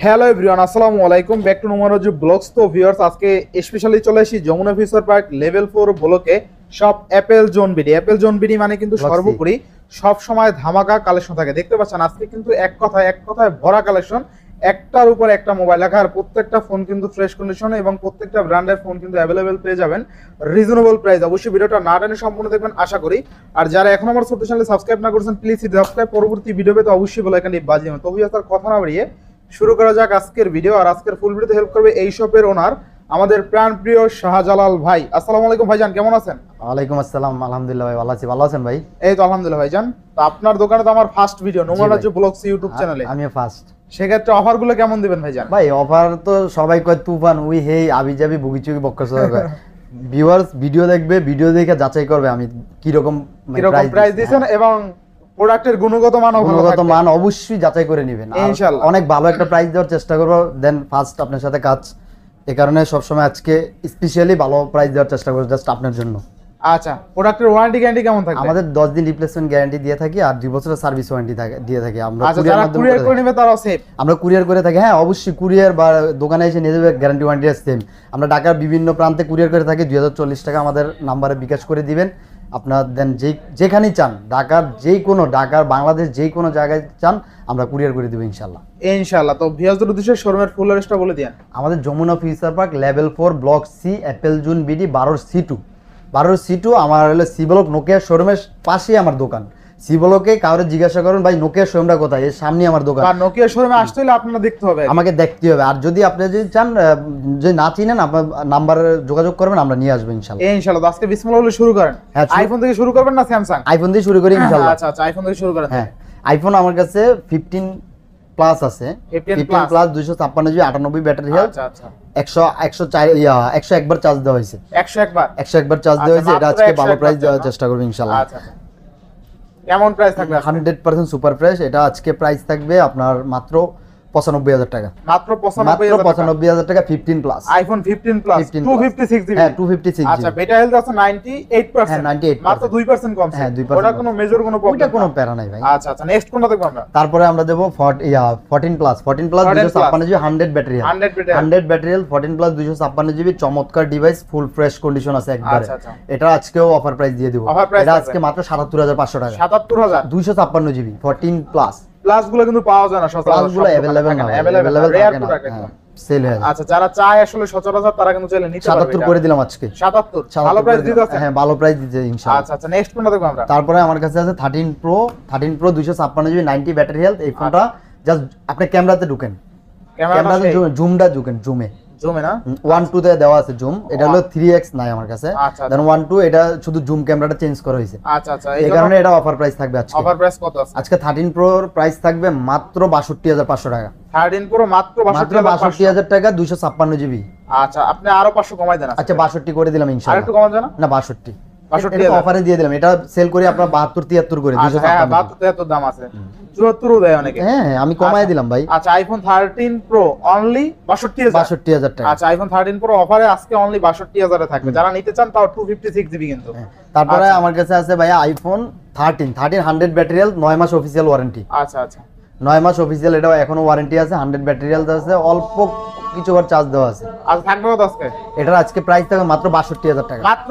Hello everyone, আসসালামু আলাইকুম, back to নোমারোজ blogs. তো ভিউয়ার্স, আজকে স্পেশালি চলে আসি যমুনা ফিউচার পার্ক লেভেল 4 ব্লকে সব Apple zone BD. Apple zone BD মানে কিন্তু সর্বোপরি সব সময় ধামাকা কালেকশন থাকে। দেখতে পাচ্ছেন আজকে কিন্তু এক কথায় ভরা কালেকশন। একটার উপর একটা মোবাইল রাখা, আর প্রত্যেকটা ফোন কিন্তু ফ্রেশ কন্ডিশনে এবং প্রত্যেকটা ব্র্যান্ডের ফোন কিন্তু অ্যাভেলেবেল পেয়ে যাবেন রিজনেবল প্রাইস। অবশ্যই ভিডিওটা না টেনে সম্পূর্ণ দেখবেন আশা করি। আর যারা এখন আমার ছোট্ট চ্যানেলে সাবস্ক্রাইব না করেছেন প্লিজ সাবস্ক্রাইব, পরবর্তী ভিডিও পেতে অবশ্যই বেল আইকনটি বাজিয়ে দেবেন। তো ভিউয়ার্স, আর কথা না বাড়িয়ে শুরু করা যাক আজকের ভিডিও। আর আজকের ফুল ভিডিওতে হেল্প করবে এই শপের ওনার আমাদের প্রাণপ্রিয় শাহজালাল ভাই। আসসালামু আলাইকুম ভাইজান, কেমন আছেন? ওয়ালাইকুম আসসালাম, আলহামদুলিল্লাহ ভাই ভালো আছি। ভালো আছেন ভাই? এই তো আলহামদুলিল্লাহ ভাইজান। তো আপনার দোকানে তো আমার ফার্স্ট ভিডিও নোমারোজ ব্লগস ইউটিউব চ্যানেলে, আমিও ফার্স্ট। সেক্ষেত্রে অফারগুলো কেমন দিবেন ভাইজান? ভাই অফার তো সবাই কয় তুফান, উই হেই আবি যাবি বুগিচুগি বক্কর করে। ভিউয়ার্স ভিডিও দেখবে, ভিডিও দেখে যাচাই করবে আমি কি রকম প্রাইস দিয়েছেন এবং প্রোডাক্টের গুণগত মান অবশ্যই যাচাই করে নেবেন। ইনশাআল্লাহ অনেক ভালো একটা প্রাইস দেওয়ার চেষ্টা করব, দেন ফার্স্ট আপনার সাথে কাজ। এই কারণে সবসময় আজকে স্পেশালি ভালো প্রাইস দেওয়ার চেষ্টা করব জাস্ট আপনার জন্য। আচ্ছা, প্রোডাক্টের ওয়ারেন্টি গ্যারান্টি কেমন থাকবে? আমাদের 10 দিন রিপ্লেসমেন্ট গ্যারান্টি দিয়ে থাকি আর 2 বছরের সার্ভিস ওয়ারেন্টি দিয়ে থাকি। আমরা কুরিয়ার করে নেবে তারাও সেফ। আমরা কুরিয়ার করে থাকি, হ্যাঁ অবশ্যই কুরিয়ার বা দোকানে এসে নিয়ে যাবে, গ্যারান্টি ওয়ারেন্টি সেম। আমরা ঢাকার বিভিন্ন প্রান্তে কুরিয়ার করে থাকি। 2040 টাকা আমাদের নাম্বারে বিকাশ করে দিবেন। আপনার দেন যেখানেই চান, ঢাকার বাংলাদেশ যেই কোনো জায়গায় চান আমরা কুরিয়ার করে দেবো ইনশাল্লাহ। তো ভিউয়ারদের উদ্দেশ্যে শোরুমের ফুল অ্যাড্রেসটা বলে দিন। আমাদের Jamuna future park level 4 block C apple zone BD 12C2 আমার হলো সি ব্লক নোকিয়া শোরুমের পাশেই আমার দোকান। সি ব্লকে কাউরে জিজ্ঞাসা করেন ভাই নোকিয়া শোরুমটা কোথায়, এর সামনে আমার দোকান। আর নোকিয়া শোরুমে আসতে হলে আপনারা দেখতে হবে, আমাকে দেখতে হবে। আর যদি আপনি যদি চান যে না চিনেন, আপনার নাম্বারে যোগাযোগ করবেন, আমরা নিয়ে আসবো ইনশাআল্লাহ। তো আজকে বিসমিল্লাহ বলে শুরু করেন। আইফোন থেকে শুরু করবেন না স্যামসাং? আইফোন দিয়ে শুরু করি ইনশাআল্লাহ। আচ্ছা, আইফোন থেকে শুরু করেন। হ্যাঁ, আইফোন আমার কাছে 15 প্লাস আছে। 15 প্লাস 256 জিবি 98 ব্যাটারি হেলথ। আচ্ছা 101 বার চার্জ দেওয়া হয়েছে। 101 বার চার্জ দেওয়া হয়েছে। এটা আজকে ভালো প্রাইস দেওয়ার চেষ্টা করব ইনশাআল্লাহ। আচ্ছা, কেমন প্রাইস থাকবে? 100% সুপার ফ্রেশ। এটা আজকে প্রাইস থাকবে আপনার মাত্র 95,000 টাকা। মাত্র 95,000 টাকা 15 প্লাস। IPhone 15 plus 256 GB. হ্যাঁ 256 জিবি। আচ্ছা, বেটা হেলথ আছে 98%। হ্যাঁ 98%। মাত্র 2% কম। হ্যাঁ 2%। ওটা কোনো মেজর কোনো প্রবলেম, ওটা কোনো প্যারা নাই ভাই। আচ্ছা, নেক্সট কোনটা দেখব আমরা? তারপরে আমরা দেব 14 plus 256 GB 100 battery health. 100 battery health 14 plus 256 GB চমৎকার ডিভাইস, ফুল ফ্রেশ কন্ডিশন আছে একবারে। এটা আজকেও অফার প্রাইস দিয়ে দেব। এটা আজকে মাত্র 77,500 টাকা। 77,000 256 জিবি 14 প্লাস। প্লাস গুলো কিন্তু পাওয়া যায় না সচরাচর, প্লাস গুলো अवेलेबल না, রেয়ার প্রোডাক্ট একদম সেল হয়ে যায়। আচ্ছা, যারা চায় আসলে সচরাচর তারা কিন্তু চাইলে নিতে পারবে। 77 করে দিলাম আজকে। 77 ভালো প্রাইস দিতে আছে। হ্যাঁ ভালো প্রাইস দিতে ইনশাআল্লাহ। আচ্ছা, নেক্সট কোনটা দেখব আমরা? তারপরে আমার কাছে আছে 13 প্রো 256 জিবি 90 ব্যাটারি হেলথ। এই ফোনটা জাস্ট আপনি ক্যামেরাতে ঢুকেন, ক্যামেরাতে জুমটা ঢুকেন, জুমে না 1 2 তে দেওয়া আছে জুম। এটা হলো 3x নাই আমার কাছে। দেন 1 2 এটা শুধু জুম ক্যামেরাটা চেঞ্জ করা হয়েছে। আচ্ছা, এই কারণে এটা অফার প্রাইস থাকবে আজকে। অফার প্রাইস কত আছে আজকে? 13 প্রোর প্রাইস থাকবে মাত্র 62,500 টাকা। 13 প্রো মাত্র 62,500 টাকা 256 জিবি। আচ্ছা, আপনি আরো 500 কমাই দেন। আচ্ছা 62 করে দিলাম ইনশাআল্লাহ। আরেকটু কমান জানা না 62 অফারে দিয়ে দিলাম। এটা সেল করি আপনার 72 73 করে। 256 72 দাম আছে, 74 দেয় অনেকে। হ্যাঁ আমি কমায় দিলাম ভাই। আচ্ছা, আইফোন 13 প্রো অনলি 62,000 টাকা। আচ্ছা, আইফোন 13 প্রো অফারে আজকে অনলি 62,000 এ থাকবে। যারা নিতে চান তাও 256 জিবি কিন্তু। তারপরে আমার কাছে আছে ভাই আইফোন 13 100 ব্যাটারি হেলথ 9 মাস অফিশিয়াল ওয়ারেন্টি। আচ্ছা 9 মাস অফিশিয়াল, এটাও এখনো ওয়ারেন্টি আছে। 100 ব্যাটারি হেলথ আছে, অল্প কিছুবার চার্জ দেওয়া আছে। আচ্ছা, থাকবে কত আজকে? এটার আজকে প্রাইস থাকবে মাত্র 62,000 টাকা। মাত্র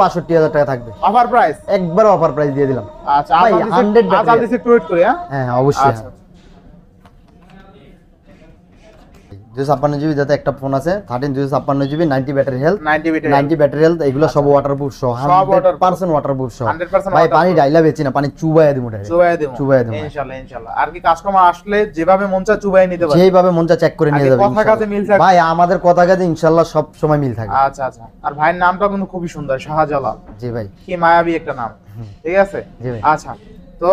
62,000 টাকা থাকবে অফার প্রাইস। একবার অফার প্রাইস দিয়ে দিলাম। আচ্ছা, ভাই 100 ব্যাটারি হেলথ একটু ওয়েট করি। হ্যাঁ অবশ্যই। 256 জিবি যাতে একটা ফোন আছে 13 256 GB 90 battery health 90 battery health. এগুলো সব ওয়াটারপ্রুফ সহ 100% ওয়াটারপ্রুফ সহ। ভাই পানি ডাইলা বেচি না, পানি চুবাইয়া দিমু ইনশাআল্লাহ। আর কি কাস্টমার আসলে যেভাবে মন চা চুবাইয়া নিতে পারবে, যেভাবে মন চা চেক করে নিয়ে যাবে ইনশাআল্লাহ। ভাই আমাদের কথা কাজে ইনশাআল্লাহ সব সময় মিল থাকে। আচ্ছা। আর ভাইয়ের নামটা কিন্তু খুবই সুন্দর, শাহজালাল। জি ভাই, কি মায়াবী একটা নাম। ঠিক আছে। আচ্ছা, তো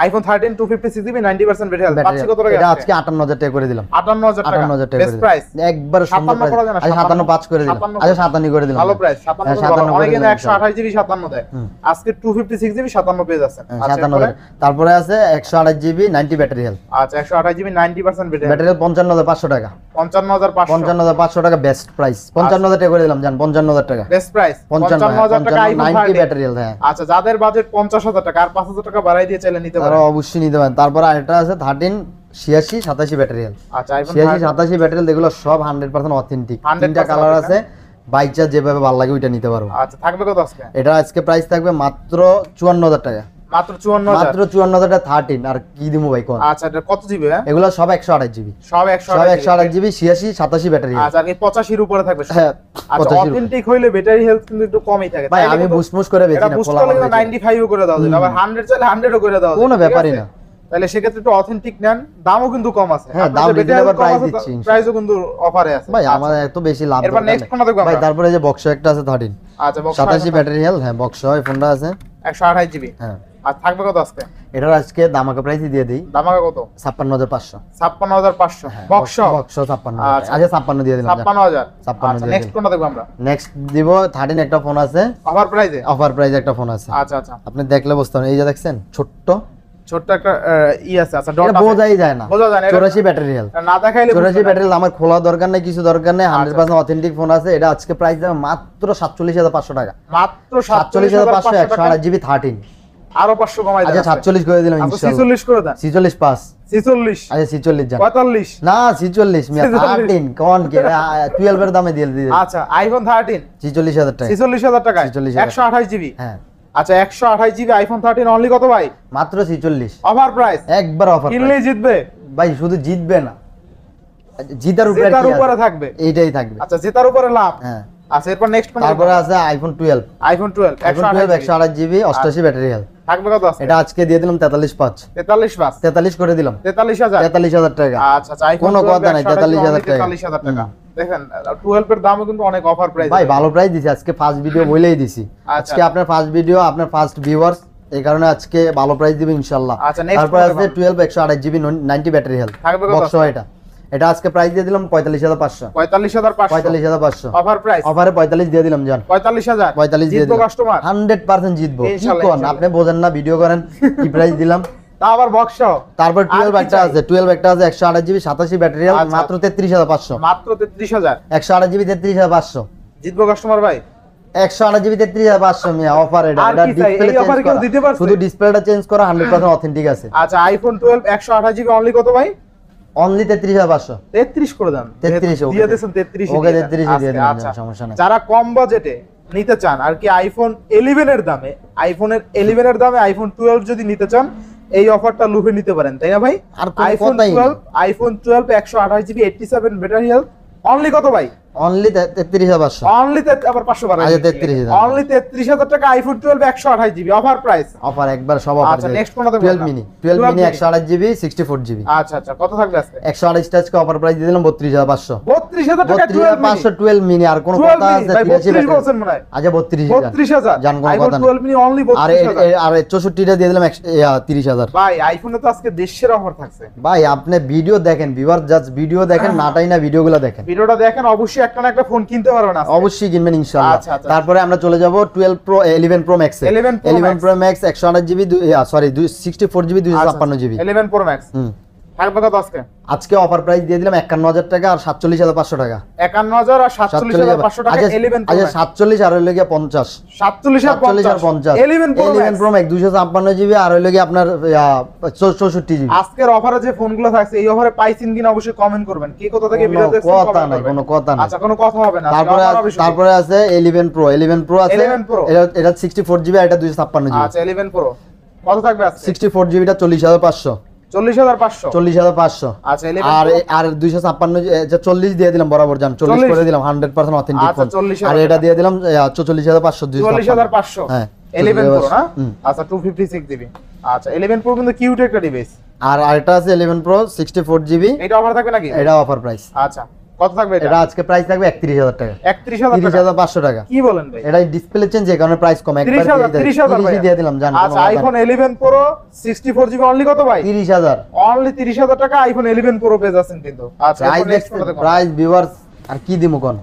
আইফোন 13 256 জিবি 90% ব্যাটারি হেলথ পাচ্ছি কত টাকা? এটা আজকে 58,000 টাকা করে দিলাম। 58,000 টাকা বেস্ট প্রাইস। একবার সুন্দর প্রাইস। আচ্ছা 57.5 করে দিলাম। আচ্ছা 57 করে দিলাম। ভালো প্রাইস 57। অনেকে 128 জিবি 57 দেয়, আজকে 256 জিবি 57 পেয়ে যাচ্ছে। 57। তারপরে আছে 128 জিবি 90 ব্যাটারি হেলথ। আচ্ছা 128 জিবি 90% ব্যাটারি হেলথ 55,500 টাকা। 55,500 টাকা বেস্ট প্রাইস। 55,000 টাকা করে দিলাম জান। 55,000 টাকা বেস্ট প্রাইস। 55,000 টাকা আইফোন 90 ব্যাটারি হেলথ। হ্যাঁ আচ্ছা, যাদের বাজেট 50,000 টাকা আর 5,000 টাকা বাড়াই দিয়ে চাইলে নিতে পারেন। অবশ্যই নিতে পারেন। তারপর আরেকটা আছে 13 86 87 ব্যাটারি হেলথ। আচ্ছা আইফোন 86 87 ব্যাটারি হেলথ এগুলো সব 100% অথেন্টিক। 100% তিনটা কালার আছে, বাইচা যেভাবে ভালো লাগে ওইটা নিতে পারো। আচ্ছা থাকবে কত আজকে? এটা আজকে প্রাইস থাকবে মাত্র 54000 টাকা। মাত্র 54000? মাত্র 54000 টাকা 13 আর কি দিমু ভাই কোন? আচ্ছা এটা কত জিবি? হ্যাঁ এগুলো সব 128 জিবি। সব 128 জিবি 86 87 ব্যাটারি। আচ্ছা আর 85 এর উপরে থাকবে? হ্যাঁ আচ্ছা অথেন্টিক হইলে ব্যাটারি হেলথ কিন্তু একটু কমই থাকে ভাই। আমি বুসমুস করে বেচি না, খোলা হলে 95 ও করে দাও যাবে, আবার 100 চাইলে 100 ও করে দাও যাবে, কোনো ব্যাপারই না। তাহলে সেক্ষেত্রে একটু অথেন্টিক নেন, দামও কিন্তু কম আছে। হ্যাঁ দাম রিজনেবল প্রাইস দিচ্ছি, প্রাইসও কিন্তু অফারে আছে ভাই। আমার এত বেশি লাভ এরপর নেক্সট কোনটা দেখব ভাই? আমরা? তারপরে যে বক্স একটা আছে 13। আচ্ছা বক্স 87 ব্যাটারি হেলথ। হ্যাঁ বক্স হয় ফোনটা আছে 128 জিবি। হ্যাঁ। আর থাকবে কত আজকে? এটার আজকে দামাকা প্রাইস দিয়ে দেই। দামাকা কত? 56500। 56500 বক্স বক্স 56। আচ্ছা 56 দিয়ে দিলাম। 56000। 56 আচ্ছা দিয়ে নেক্সট কোনটা দেখব আমরা? নেক্সট দিব 13 একটা ফোন আছে অফার প্রাইসে। অফার প্রাইস একটা ফোন আছে। আচ্ছা আচ্ছা আপনি দেখলে বুঝতে পারবেন। এই যে দেখছেন ছোট্ট একটা আছে। আচ্ছা ডট এটা বোঝাই যায় না। বোঝা যায় না। 84 ব্যাটারি হেলথ। না দেখাইলে 84 ব্যাটারি হেলথ। আমার খোলা দরকার নাই, কিছু দরকার নাই, 100% অথেন্টিক ফোন আছে। এটা আজকে প্রাইস দেব মাত্র 47500 টাকা। মাত্র 47500 128 জিবি 13। আরো 500 কমাই দেন। আচ্ছা 47 করে দিলাম আচ্ছা ইনশাআল্লাহ। 46 করে দেন। 46 পাস। 46 আচ্ছা 46 জান। 45 না 46 মিয়া 13 কোন কে 12 এর দামে দিয়ে দিই। আচ্ছা আইফোন 13 46000 টাকা। 46000 টাকা 46000 128 জিবি। হ্যাঁ আচ্ছা 128 জিবি আইফোন 13 অনলি কত ভাই? মাত্র 46। Offer price. একবার অফার কিনলে জিতবে ভাই। শুধু জিতবে না, জিতার উপরে জেতার উপরে থাকবে। এইটাই থাকবে। আচ্ছা জেতার উপরে লাভ। হ্যাঁ। আচ্ছা এরপর নেক্সট কোন? তারপরে আছে iPhone 12। IPhone 12 128 GB 88 battery health. থাকবে কত আছে? এটা আজকে দিয়ে দিলাম 43.5। 43 করে দিলাম 43000 43000 টাকা। আচ্ছা আচ্ছা আইফোন কোনো কথা নাই 43000 টাকা। 43000 টাকা। দেখেন 12 এর দামও কিন্তু অনেক অফার প্রাইস ভাই ভালো প্রাইস দিছি আজকে। ফার্স্ট ভিডিও বলেই দিছি আচ্ছা। আজকে আপনার ফার্স্ট ভিডিও, আপনার ফার্স্ট ভিউয়ার্স, এই কারণে আজকে ভালো প্রাইস দিব ইনশাআল্লাহ। আচ্ছা next তারপর আছে 12 128 জিবি 90 ব্যাটারি হেলথ। থাকবে কত? বক্স এটা এটা আজকে প্রাইস দিয়ে দিলাম 45500। 45500 45500 অফার প্রাইস। অফারে 45 দিয়ে দিলাম জান। 45000 45 দিয়ে জিতবো দিলাম। কাস্টমার 100% জিতবো। কি ইনশাআল্লাহ, কোন ইনশাআল্লাহ। আপনি বোঝেন না, ভিডিও করেন কি প্রাইস দিলাম। তা আবার বক্স তারপর আর 12 কি একটা চাই? আছে 12 একটা আছে 128 জিবি 87 ব্যাটারি হেলথ। আচ্ছা। মাত্র 33500। মাত্র 33000 128 জিবি 33500। জিতবো কাস্টমার ভাই। 128 জিবি 33500 মিয়া অফার। এটা আর এটা কি চাই? এই অফারে কেউ দিতে পারছে? শুধু ডিসপ্লেটা চেঞ্জ করা 100% অথেন্টিক আছে। আচ্ছা আইফোন 12 128 জিবি অনলি কত ভাই? অনলি 33500। 33 করে দেন। 33 দিয়ে দেন 33 ওকে 33 দিয়ে দেন, আচ্ছা সমস্যা নাই। যারা কম বাজেটে নিতে চান আর কি আইফোন 11 এর দামে, আইফোনের 11 এর দামে আইফোন 12 যদি নিতে চান এই অফারটা লুফে নিতে পারেন, তাই না ভাই? আর কোনো আইফোন কথাই নেই। 12 128 জিবি 87 ব্যাটারি হেলথ অনলি কত ভাই? অনলি 33500। অনলি আবার 500 বাড়াই। আচ্ছা, 33,000 অনলি 33000 টাকা iPhone 12 128 GB offer price. Offer একবার সব অফার। আচ্ছা নেক্সট কোনটা দেখব? 12 মিনি 128 জিবি 64 জিবি। আচ্ছা আচ্ছা কত থাকবে আজকে? 128 টাচকে অফার প্রাইস দিয়ে দিলাম 32500। 32000 টাকা 32500 12 মিনি। আর কোন কথা আছে? 32 বলছেন মনে হয়। আচ্ছা 32000 32000 জান কোন আইফোন কথা না। 12 মিনি অনলি আর 32000 আর 64টা দিয়ে দিলাম 30000। ভাই আইফোনে তো আজকে দেশের অফার থাকছে। ভাই আপনি ভিডিও দেখেন, ভিউয়ার জাস্ট ভিডিও দেখেন, নাটাই না ভিডিওগুলো দেখেন। ভিডিওটা দেখেন, অবশ্যই একটা না একটা ফোন কিনতে পারবেন আজকে। অবশ্যই কিনবেন ইনশাআল্লাহ। আচ্ছা, আচ্ছা। তারপরে আমরা চলে যাব 12 pro 11 pro max. 11 pro max 128 GB sorry 64 GB 256 GB. 11 pro max থাকবে কত আজকে? আজকে অফার প্রাইস দিয়ে দিলাম 51000 টাকা আর 47500 টাকা। 51000 আর 47500 টাকা 11 প্রো আচ্ছা ম্যাক্স। 47 আর হইলো গিয়া 50। 47 আর 50 11 প্রো 11 প্রো ম্যাক্স 256 জিবি আর হইলো গিয়া আপনার 64 জিবি। আজকের অফারে যে ফোনগুলো থাকছে এই অফারে পাইছেন কিনা অবশ্যই কমেন্ট করবেন। কে কোথা থেকে ভিডিও দেখছেন কথা নাই, কোনো কথা নাই। আচ্ছা কোনো কথা হবে না। তারপরে আছে 11 প্রো আছে 11 Pro এটা 64 জিবি আর এটা 256 জিবি। আচ্ছা 11 প্রো কত থাকবে আজকে? 64 জিবিটা 40500। 40500 40500। আচ্ছা 11 আর Pro আর 256 40 দিয়ে দিলাম বরাবর জান 40 করে দিলাম 100% অথেন্টিক আচ্ছা, ফোন। 40,000 আর এটা দিয়ে দিলাম 44500 44500 হ্যাঁ 11 প্রো না? আচ্ছা 256 জিবি। আচ্ছা 11 প্রো কিন্তু কিউট একটা ডিভাইস। আর আরেকটা আছে 11 প্রো 64 জিবি। এটা অফার থাকবে নাকি? এটা অফার প্রাইস। আচ্ছা কত থাকবে এটা? এটা আজকে প্রাইস থাকবে 31000 টাকা। 31000 টাকা 30500 টাকা। কি বলেন ভাই? এটা ডিসপ্লে চেঞ্জ এই কারণে প্রাইস কম। একবার 30000 দিয়ে দিলাম জান। আচ্ছা আইফোন 11 প্রো 64 জিবি অনলি কত ভাই? 30000। অনলি 30000 টাকা আইফোন 11 প্রো পেয়ে যাচ্ছেন কিন্তু। আচ্ছা প্রাইস দেখছেন, প্রাইস ভিউয়ার্স আর কি দিমু কোন?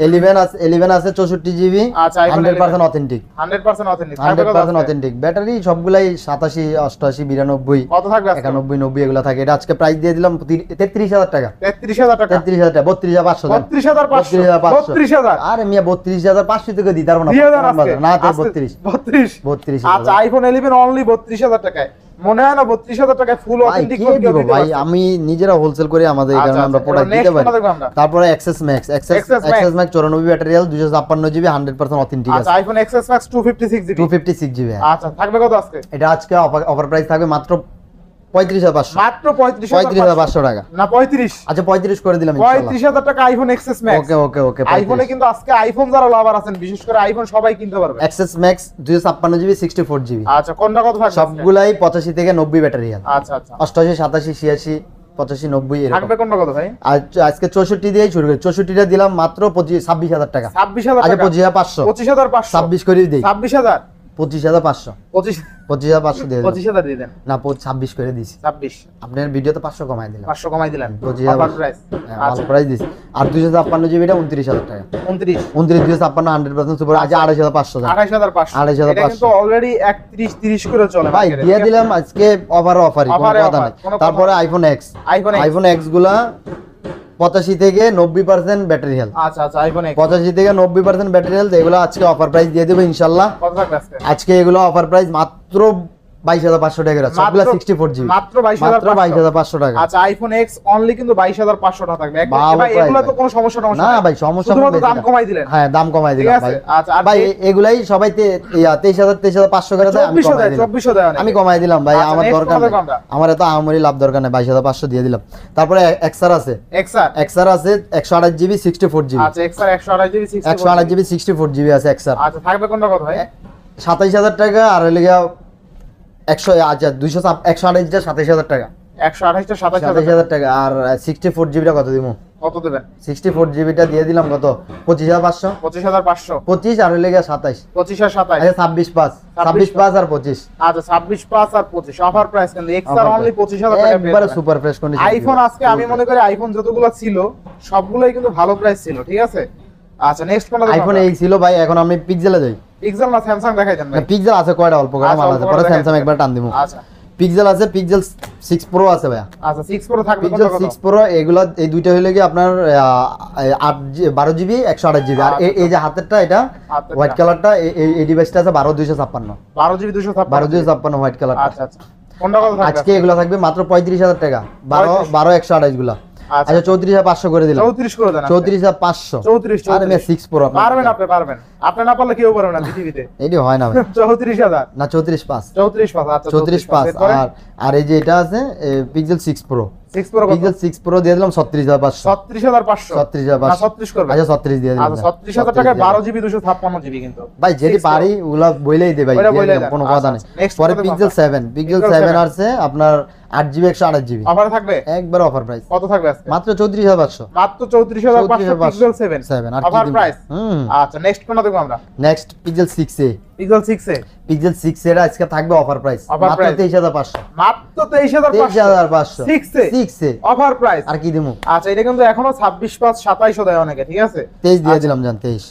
11 আছে 64 জিবি। আচ্ছা 100% অথেন্টিক। 100% authentic 100% authentic. ব্যাটারি সবগুলাই 87 88 92 কত থাকবে আজকে? 91 90 এগুলা থাকে। এটা আজকে প্রাইস দিয়ে দিলাম 33000 টাকা। 33000 টাকা 33000 টাকা 32500 32500 32000 আরে মিয়া 32500 থেকে দিতে পারবো না। দিয়ে দেন আজকে। না তো 32 32 32 আচ্ছা আইফোন 11 অনলি 32000 টাকায় মনে হয় না 32,000 টাকায় ফুল ভাই অথেন্টিক কে ফোন দিব ভাই, আমি নিজেরা হোলসেল করে আমাদের এই কারণে আমরা প্রোডাক্ট দিতে পারি। তারপরে XS max, XS max 94 battery, 256 GB, 100% authentic আছে। আচ্ছা iPhone XS max 256 GB, 256 GB. আচ্ছা থাকবে কত আজকে? এটা আজকে অফার প্রাইস থাকবে মাত্র 35,500, মাত্র 35,500 টাকা। না 35, আচ্ছা 35 করে দিলাম ইনশাআল্লাহ। 35,000 টাকা আইফোন এক্সএস ম্যাক্স। ওকে ওকে আইফোনে কিন্তু আজকে আইফোন যারা লাভার আছেন, বিশেষ করে আইফোন সবাই কিনতে পারবে। XS max 256 GB, 64 GB. আচ্ছা কোনটা কত থাকবে? সবগুলাই 85 থেকে 90 ব্যাটারি। আচ্ছা আচ্ছা 88, 87, 86, 85, 90 এরকম থাকবে। কোনটা কত ভাই? আজকে 64 দিয়েই শুরু করি। 64টা দিলাম মাত্র 26,000 টাকা। 26,000 আচ্ছা টাকা। 25,500, 25,500, 26 করে দেই। 26,000, 25,500, 25,500 দিয়ে দিলাম। 25,000 দিয়ে দেন। না 26 করে দিছি। 26, আপনার ভিডিওতে 500 কমাই দিলাম। 500 কমাই দিলেন। 25,000 অফার প্রাইস। ভালো প্রাইস দিছি। আর 256 জিবিটা 29,000 টাকা। 29, 256 100% সুপার। আজ 28,500 টাকা। 28,500। 28,500 এটা কিন্তু অলরেডি 31 30 করে চলে ভাই market এ, দিয়ে ঠিক আছে? দিলাম আজকে অফারই Offer এ কোনো কথা offer, নাই। কোনো কথা তারপরে নাই। IPhone x, iPhone X। IPhone x গুলা 85 থেকে 90% ব্যাটারি হেলথ। আচ্ছা আচ্ছা আইফোন এক্স 85 থেকে 90% ব্যাটারি হেলথ, এগুলো আজকে অফার প্রাইস দিয়ে দেবো ইনশাআল্লাহ। কত থাকবে আজকে? আজকে এগুলো অফার প্রাইস মাত্র 22,500 টাকা। সবগুলা 64 জিবি, মাত্র 22,500 টাকা। আচ্ছা আইফোন এক্স অনলি কিন্তু 22,500 টাকা থাকবে। ভালো ভাই price এগুলো তো ভাই। কোনো সমস্যা না নাই। ভাই সমস্যা শুধুমাত্র বেশি দাম না। কমাই দিলেন। হ্যাঁ দাম কমাই ঠিক দিলাম আছে? ভাই। আচ্ছা আর ভাই এগুলাই সবাই 23,000 করে দেয়, আমি 2400 কমাই দেয়, দিলাম। 2400 দেয় অনেকে। আমি কমাই দিলাম ভাই, আচ্ছা, আমার next দরকার কত নেই। আমরা? আমার এত আমারই লাভ দরকার নেই, 22,500 দিয়ে দিলাম। তারপরে এক্সআর আছে, এক্সআর এক্সআর আছে 128 জিবি, 64 জিবি। আচ্ছা এক্সআর 128 জিবি 128 জিবি 64 জিবি আছে এক্সআর। আচ্ছা থাকবে কোনটা কত ভাই? 27,000 টাকা। আর হইলে গিয়া 100, আচ্ছা 128টা 27,000 টাকা। 128 টা 27,000 27,000 টাকা। আর 64 জিবিটা কত দিব? কত দেবেন? 64 জিবিটা দিয়ে দিলাম কত? 25,500। 25,500, 25 আর হইলে গিয়া 27। 25 আর 27। আচ্ছা 26,500, 26,500 আর 25। আচ্ছা 26,500 আর 25 অফার প্রাইস কিন্তু এক্সআর অনলি 25,000 টাকা পেয়ে একবারে যাবেন। Super fresh condition. আইফোন আজকে আমি মনে করি আইফোন যতগুলো ছিল সবগুলোই কিন্তু ভালো প্রাইস ছিল, ঠিক আছে? আচ্ছা নেক্সট কোনটা দেখো? আইফোন এই ছিল ভাই, এখন আমি পিক্সেলে যাই। পিক্সেল না স্যামসাং দেখাই দেন ভাই। পিক্সেল আছে কয়টা, অল্প করে আচ্ছা, মাল অল্প আছে, করে পরে দেখাই স্যামসাং দেন। একবার টান দিব। আচ্ছা পিক্সেল আছে, পিক্সেল 6 প্রো আছে ভাই। আচ্ছা 6 প্রো থাকবে পিক্সেল কোনটা কত? 6 প্রো এগুলা এই দুইটা হইলে কি আপনার 12 জিবি 128 জিবি। আর এই যে হাতেরটা এটা হাতেরটা। হোয়াইট কালারটা, এই ডিভাইসটা আছে 12,256, 12 জিবি 256। 12,256 হোয়াইট কালারটা। আচ্ছা আচ্ছা কোনটা কত থাকবে? আজকে এগুলো থাকবে মাত্র 35,000 টাকা। 12 128 গুলা। আচ্ছা আচ্ছা 34,500 করে দিলাম। 34 করে দেন। 34,500। 34 আরে 6 প্রো পারবেন আপনি, পারবেন আপনি, না পারলে কেউ পারবে না পৃথিবীতে। এডি হয় না ভাই। 34,000, না 34,500, 34,500। আচ্ছা 34,500। এরপরে আর এই যে এটা আছে পিক্সেল 6 প্রো, 6 প্রো কত? পিক্সেল 6 প্রো দিয়ে দিলাম 36,500। 36,500, 36,500 না 36 করবে। আচ্ছা 36 দিয়ে দিলাম। আচ্ছা 36,000 টাকায় 12 জিবি 256 জিবি কিন্তু ভাই যেটি 6 Pro। পারি ওগুলা বইলেই দে ভাই, ওইটা দিয়ে বইলেই দিলাম, দেন। কোনো আচ্ছা, কথা নেই। আচ্ছা। Next পরে কত পিক্সেল দাম? 7, পিক্সেল Pixel 7 7 আছে আপনার 8 জিবি 128 জিবি। অফারে থাকবে একবার অফার প্রাইস কত থাকবে আজকে? মাত্র 34,500। মাত্র 34,500 পিক্সেল 7 আর কি অফার দিব? প্রাইস। হুম। আচ্ছা নেক্সট কোনটা দেখব আমরা? নেক্সট পিক্সেল 6a, পিক্সেল 6 এ পিক্সেল 6 এর আজকে থাকবে অফার প্রাইস Offer মাত্র price। 23,500। মাত্র 23,500 6 এ 6 এ অফার প্রাইস। আর কি দিমু? আচ্ছা এটা কিন্তু এখনো 26,500 2700 দেয় অনেকে, ঠিক আছে? 23 দিয়ে আচ্ছা। দিলাম জান, 23।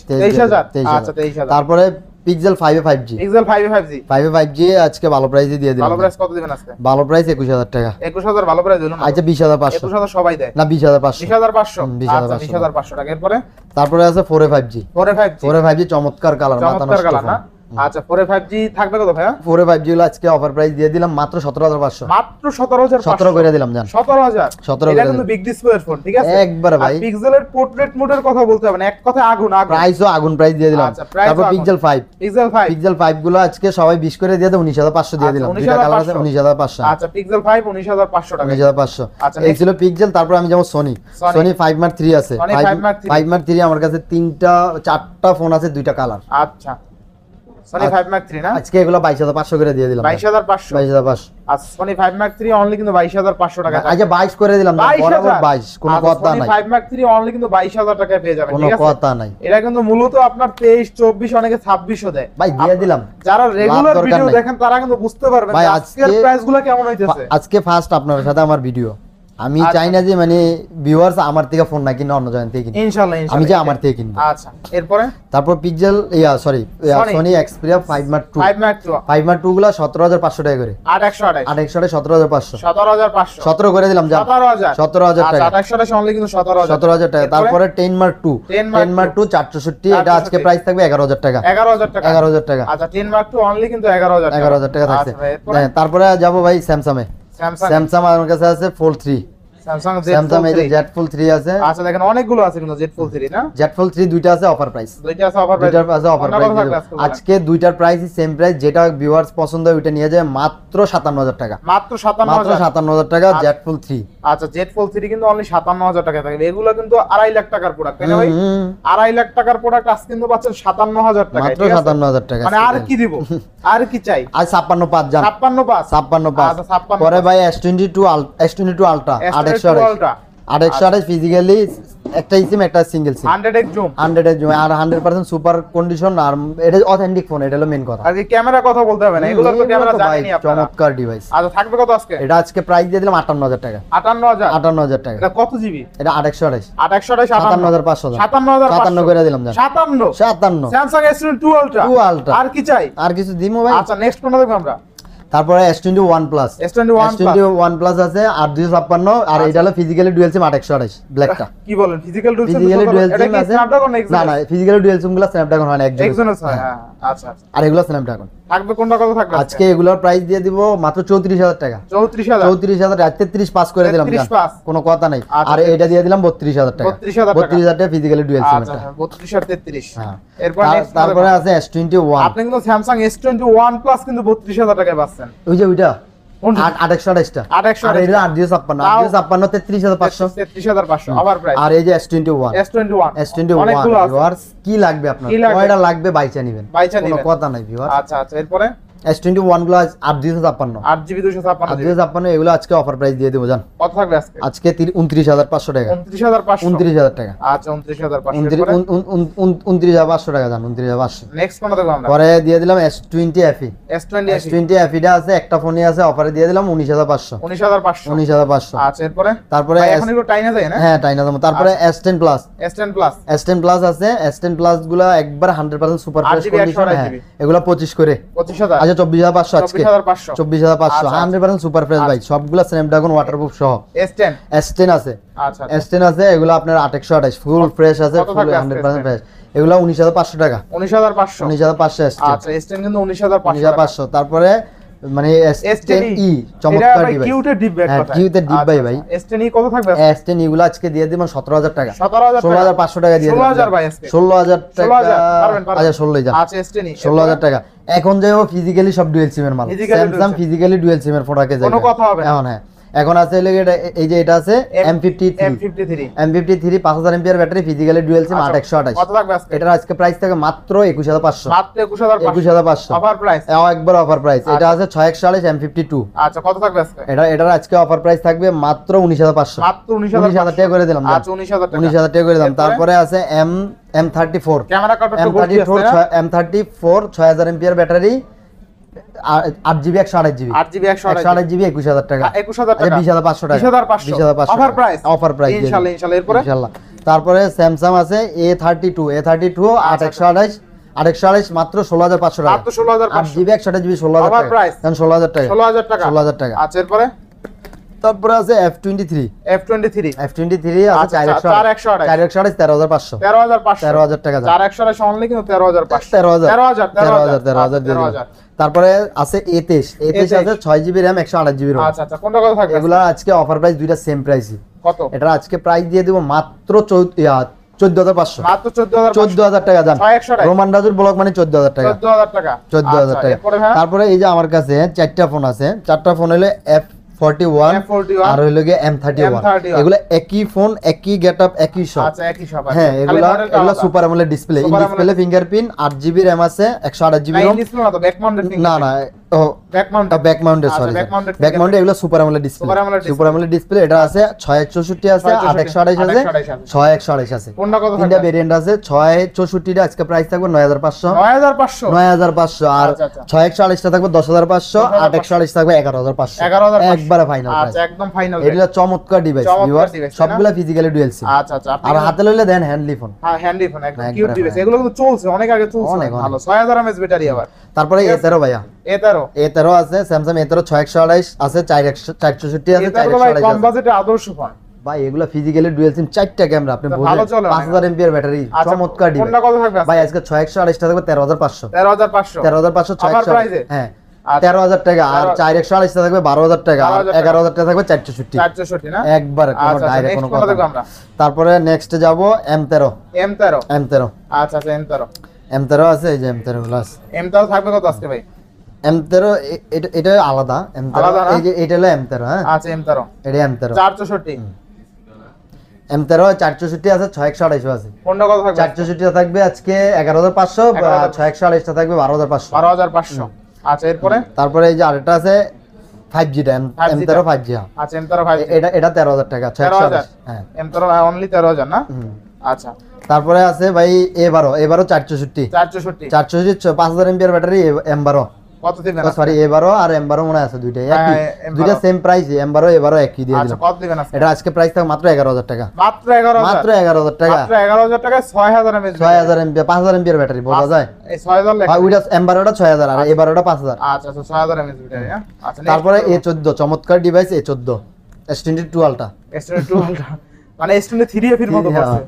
23,000। 23,000। আচ্ছা 23,000। তারপরে পিক্সেল 5 এ 5G, পিক্সেল 5 এ 5G 5 এ 5G আজকে ভালো প্রাইসে দিয়ে দিলাম। ভালো প্রাইস কত দিবেন আজকে? ভালো প্রাইস 21,000 টাকা। 21,000 ভালো প্রাইস দিল না? আচ্ছা 20,500, 21,000 সবাই দেয়। না 20,500। 20,500। হুম, 20,500 আচ্ছা 20,500 টাকা। এরপরে তারপরে আছে 4 এ 5G, 4 এ 5G 4 এ 5G চমৎকার কালার, মাথা চমৎকার নষ্ট কালার না? ফোন। আচ্ছা 4 এ 5G থাকবে কত ভাইয়া? 4 এ 5G গুলো আজকে অফার প্রাইস দিয়ে দিলাম মাত্র 17,500। মাত্র 17,500। 17 করে দিলাম জান। 17,000। 17 এটা করে কিন্তু দিলাম। বিগ ডিসপ্লের ফোন, ঠিক আছে? একবারে ভাই। আর পিক্সেলের পোর্ট্রেট মোডের কথা বলতে হবে না, এক কথায় আগুন আগুন। প্রাইসও আগুন প্রাইস দিয়ে দিলাম। আচ্ছা, price ও তারপর আগুন। পিক্সেল 5, পিক্সেল 5 পিক্সেল 5 গুলো আজকে সবাই 20 করে দিয়ে দেয়, 19,500 দিয়ে আচ্ছা, দিলাম। দুইটা কালার আছে, 19,500 19,500। আচ্ছা পিক্সেল 5 19,500 টাকা। 19,500। আচ্ছা, এই next। ছিল পিক্সেল। তারপর আমি যেমন সোনি, Sony। সোনি 5 Mark 3 আছে। Sony 5 Mark 3। 5 Mark 3 আমার কাছে 4টা ফোন আছে, 2টা কালার। আচ্ছা Sony 5 Mark 3 না? আজকে এগুলো 22,500 করে দিয়ে দিলাম। 22,500। 22,500। আচ্ছা Sony 5 Mark 3 অনলি কিন্তু 22,500 টাকা। আচ্ছা 22 করে দিলাম, বরাবর 22, কোনো কথা নাই। Sony 5 Mark 3 অনলি কিন্তু 22,000 টাকায় পেয়ে যাবেন, কোনো ঠিক আছে? কথা নাই এটা কিন্তু মূলত আপনার 23 24 অনেকে 2600 দেয়। ভাই, দিয়ে দিলাম। যারা রেগুলার দরকার ভিডিও নাই। দেখেন তারা কিন্তু বুঝতে পারবেন ভাই, যে আজকের আজকে- প্রাইসগুলো কেমন হইতেছে। আজকে ফার্স্ট আপনার সাথে আমার ভিডিও, আমি চাই না যে মানে ভিউয়ার্স আমার থেকে ফোন না কিনে অন্য জন থেকে কিনে, ইনশাআল্লাহ আমি চাই আমার থেকে কিনবো। আচ্ছা এরপরে তারপর pixel Sony Xperia 5 Mark 2 5 Mark 2 গুলা 17500 টাকা করে, 8128 8128 17500 17500 17 করে দিলাম, যা 17000 টাকা, 8128 অনলি কিন্তু 17000 টাকা। তারপরে 10 Mark 2 10 Mark 2 460, এটা আজকে প্রাইস থাকবে 11000 টাকা, 11000 টাকা। আচ্ছা 10 Mark 2 অনলি কিন্তু 11000 টাকা থাকছে। আচ্ছা, এরপরে? হ্যাঁ, তারপরে যাব ভাই স্যামসাং এ। স্যামসাং আমার কাছে আছে ফোল্ড 3, স্যামসাং এই যে জেড ফোল্ড 3 আছে। আচ্ছা দেখেন অনেকগুলো আছে কিন্তু জেড ফোল্ড 3 না, জেড ফোল্ড 3 দুইটা আছে অফার প্রাইস, দুইটা আছে অফার প্রাইস, দুইটার আছে অফার প্রাইস। আজকে দুইটার প্রাইসই সেম প্রাইস, যেটা ভিউয়ার্স পছন্দ হয় ওইটা নিয়ে যায় মাত্র 57000 টাকা, মাত্র মাত্র 57000 57000 টাকা জেড ফোল্ড 3। আচ্ছা জেড ফোল্ড 3 কিন্তু অনলি 57000 টাকা থাকবে, এগুলো কিন্তু 2.5 লাখ টাকার প্রোডাক্ট তাই না ভাই? 2.5 লাখ টাকার প্রোডাক্ট আজকে কিন্তু পাচ্ছেন 57000 টাকা, মাত্র 57000 টাকা। মানে আর কি দিব, আর কি চাই? আর 565 জান, 565 আচ্ছা 56 পরে ভাই S22 আলট্রা 828 ফিজিক্যালি একটা সিম একটা সিঙ্গেল সিম 100x জুম 100 জুম আর 100% সুপার কন্ডিশন, আর এটা অথেন্টিক ফোন, এটা হলো মেইন কথা। আর কি ক্যামেরা কথা বলতে হবে না, এগুলো তো ক্যামেরা জানেনই আপনারা, চমৎকার ডিভাইস। আচ্ছা থাকবে কত আজকে? এটা আজকে প্রাইস দিয়ে দিলাম 58000 টাকা, 58000 টাকা। এটা কত জিবি? এটা 828 57500 57 করে দিলাম জান, 57 স্যামসাং S22 আলট্রা 2 আলট্রা। আর কি চাই? আর কিছু দিমো ভাই? আচ্ছা নেক্সট কোনটা দেখব আমরা? তারপরে S21 প্লাস, S21 প্লাস আছে 8256, আর এটা হলো ফিজিক্যালি ডুয়াল সিম 828 ব্ল্যাকটা। কি বলেন physical dual SIM? Physically dual এটা সিম কি আছে? স্ন্যাপড্রাগন না না, ফিজিক্যালি ডুয়াল সিম গুলো স্ন্যাপড্রাগন হয় না, Exynos হয়। হ্যাঁ আচ্ছা আচ্ছা, আর এগুলো স্ন্যাপড্রাগন। থাকবে কোনটা কত থাকবে আজকে এগুলোর প্রাইস দিয়ে দিব মাত্র 34000 টাকা, 34000 রাত 33 পাস করে দিলাম জান, 33 পাস। কোনো কথা নাই। আচ্ছা, আর এটা দিয়ে দিলাম 32000 টাকা, 32000 টাকা ফিজিক্যালি ডুয়াল সিম আচ্ছা এটা। 32 আর 33। হ্যাঁ, এরপর নেক্সট তারপরে আছে S21, আপনি কিন্তু স্যামসাং S21 প্লাস কিন্তু 32000 টাকায় পাচ্ছেন। ওই যে ওইটা কোনটা? 828 টা, 828 আর এটা 856 33500, 33500 আবার প্রাইস। আর এই যে S21 অনেকগুলো আছে। ভিউয়ার্স কি লাগবে আপনার, কি লাগবে? কয়টা লাগবে বাইচা নেবেন, বাইচা কোনো নিবেন। কথা নাই ভিউয়ার্স। আচ্ছা আচ্ছা এরপরে S21 গুলো 8256, 8GB 256 জিবি 8256 এগুলো আজকে অফার প্রাইস দিয়ে দেবো জান, কত থাকবে আজকে? আজকে 29500 টাকা, 29500 29000 টাকা। আচ্ছা 29500 29500 টাকা জান, 29500। নেক্সট কোনটা দেখব আমরা? পরে দিয়ে দিলাম S20 FE, S20 FE টা আছে একটা ফোনই আছে, অফারে দিয়ে দিলাম 19500, 19500 আচ্ছা এরপরে তারপরে এখন একটু টাইনা যায় না? হ্যাঁ টাইনা দাম। তারপরে S10 plus, S10 plus S10 plus আছে, S10 প্লাস গুলা একবার 100% সুপার ফ্রেশ 8GB, কন্ডিশন। 128 হ্যাঁ GB এগুলা 25 করে, 25000 আচ্ছা 24500 আজকে, 24500 24500 আচ্ছা, 100% সুপার ফ্রেশ ভাই, সবগুলা স্ন্যাপড্রাগন ওয়াটারপ্রুফ সহ। S10 S10 আছে, আচ্ছা S10 আছে, এগুলা আপনার 828 ফুল ফ্রেশ আছে, কত ফুল থাকবে আজকে 100% ফ্রেশ। এগুলা 19500 টাকা, 19500 19500 S10, আচ্ছা S10 কিন্তু 19500 19500। তারপরে মানে S10e চমৎকার ডিভাইস, কিউটে ডিপ ব্যাগ হ্যাঁ কথা কিউতে ডিপ ভাই। S10e কত থাকবে? S10 এগুলো আজকে দিয়ে দিবেন 17000 টাকা, 17000 16500 টাকা দিয়ে দিবেন, 16000 ভাই আজকে 16000 টাকা। 16000 পারবেন আচ্ছা 16 যান, আচ্ছা S10e 16000 টাকা। এখন যাও ফিজিক্যালি সব ডুয়াল সিমের মাল, Physically Samsung dual physically dual সিমের প্রোডাক্টে যায়, কোনো কথা হবে না। এখন হ্যাঁ এখন আছে হলো এটা, এই যে এটা আছে M53 5000 mAh battery, physically dual SIM 8128। কত থাকবে আজকে? এটার আজকে প্রাইস থাকে মাত্র 21500, মাত্র 21500 অফার প্রাইস। একবার অফার প্রাইস। এটা আছে 641 M52, আচ্ছা কত থাকবে আজকে? এটার আজকে অফার প্রাইস থাকবে মাত্র 19500, মাত্র 19000 টাকা করে দিলাম। আচ্ছা 19000 টাকা, 19000 টাকা করে দিলাম। তারপরে আছে M34, ক্যামেরা কাট একটু গোল আছে না? M34 6000 mAh battery, 8GB 128GB, 8GB 128GB 21000 টাকা, 21000 টাকা, 20500 টাকা, 20500 অফার প্রাইস, অফার প্রাইস ইনশাআল্লাহ ইনশাআল্লাহ। এরপরে ইনশাআল্লাহ। তারপরে স্যামসাং আছে A32 828 মাত্র 16500 টাকা, মাত্র 16500 8GB 128GB 16000 অফার টাকা, প্রাইস 16000 টাকা, 16000 টাকা 16000 টাকা। আচ্ছা এরপরে তারপরে আছে F23 F23 আছে আচ্ছা, 4128 13500, 13500 টাকা, 4128 অনলি কিন্তু 13500 13000। তারপরে আছে A23 আছে 6GB RAM 128GB ROM। আচ্ছা আচ্ছা কোনটা কত থাকবে? এগুলা আজকে অফার প্রাইস দুইটা সেম প্রাইসই, কত? এটা আজকে প্রাইস দিয়ে দেব মাত্র 14500, মাত্র 14000 14000 টাকা জান, 6100 টাকা, রোমান রাজুর ব্লক মানে 14000 টাকা, 14000 টাকা, 14000 টাকা। এরপরে হ্যাঁ তারপরে এই যে আমার কাছে চারটা ফোন আছে, চারটা ফোন হলো F41 আর হইলো গিয়ে M31, এগুলো একই ফোন, একই গেটআপ, একই সব। আচ্ছা একই সব আছে। হ্যাঁ এগুলা super AMOLED display, in display fingerprint, 8GB RAM আছে, 128GB ROM। ডিসপ্লে না তো ব্যাক মাউন্টেড না না ও back mount back mounted, sorry back mounted, এগুলো super AMOLED display, super AMOLED display. এটা আছে 6164 আছে, 8128 আছে, 6128 আছে। কোনটা কত তিনটা ভেরিয়েন্ট আছে। 6164 টা আজকে প্রাইস থাকবে 9500, 9500 আর 6128 টা থাকবে 10500, 8128 থাকবে 11500, 11500 একবারে ফাইনাল প্রাইস। আচ্ছা একদম ফাইনাল। এটা চমৎকার ডিভাইস ভিউয়ার্স, সবগুলা ফিজিক্যালি ডুয়াল সিম। আচ্ছা আচ্ছা, আর হাতে লইলে দেন হ্যান্ডলি ফোন। হ্যাঁ হ্যান্ডি ফোন, একদম কিউট ডিভাইস। এগুলো কিন্তু চলছে অনেক আগে, চলছে ভালো। 6000 mAh ব্যাটারি আবার। তারপরে A13 ভাইয়া, A13 আছে, স্যামসাং A13 6128 আছে, 464 আছে, এটা ভাই কম বাজেটে আদর্শ ফোন ভাই। এগুলা ফিজিক্যালি ডুয়াল সিম, 4টা ক্যামেরা, আপনি বুঝেন 5000 এমপিআর ব্যাটারি, চমৎকার ডিভাইস। কোনটা কত থাকবে ভাই? আজকে 6128 টা থাকবে 13500, 13500 আমার প্রাইসে। হ্যাঁ 13000 টাকা। আর 4128 টা থাকবে 12000 টাকা, আর 11000 টাকা থাকবে 464 না একবার, কোনো ডাইরেক্ট কোনো কথা না। তারপরে নেক্সট যাব M13। আচ্ছা আচ্ছা M13 আছে, এই যে M13 প্লাস। M13 থাকবে কত আজকে ভাই? M13 এটা আলাদা, M13 এই যে এটা হলো M13। হ্যাঁ আচ্ছা M13 এটা M13 464 M13 464 আছে, 6128 আছে। কোনটা কত থাকবে? 464 থাকবে আজকে 11500, 6128 টা থাকবে 12500, 12500। আচ্ছা এরপরে তারপরে এই যে আরেকটা আছে 5G টা, M13 5G। আচ্ছা M13 5G, এটা 13000 টাকা, 6128। হ্যাঁ M13 অনলি 13000 না? আচ্ছা তারপরে আছে ভাই A12 464 5000 এমপিআর ব্যাটারি, M12 কত দিবেন? সরি A12 আর M12 মনে আছে দুইটাই একই, দুইটা সেম প্রাইস, M12 A12 একই দিয়ে আচ্ছা দিলাম। কত দিবেন আজকে? এটা আজকে প্রাইস থাকবে মাত্র 11000 টাকা, মাত্র 11000 মাত্র 11000 টাকা, মাত্র 11000 টাকায় 6000 mAh 6000 এমপিআর 5000 এমপিআর ব্যাটারি, বোঝা যায়? এই 6000 লেখা। আর ওইটা M12টা 6000 আর A12টা 5000। আচ্ছা আচ্ছা 6000 mAh ব্যাটারি। হ্যাঁ আচ্ছা তারপরে A14 চমৎকার device, A14 S22 ultra, S22 Ultra মানে S23 এর মতো করছে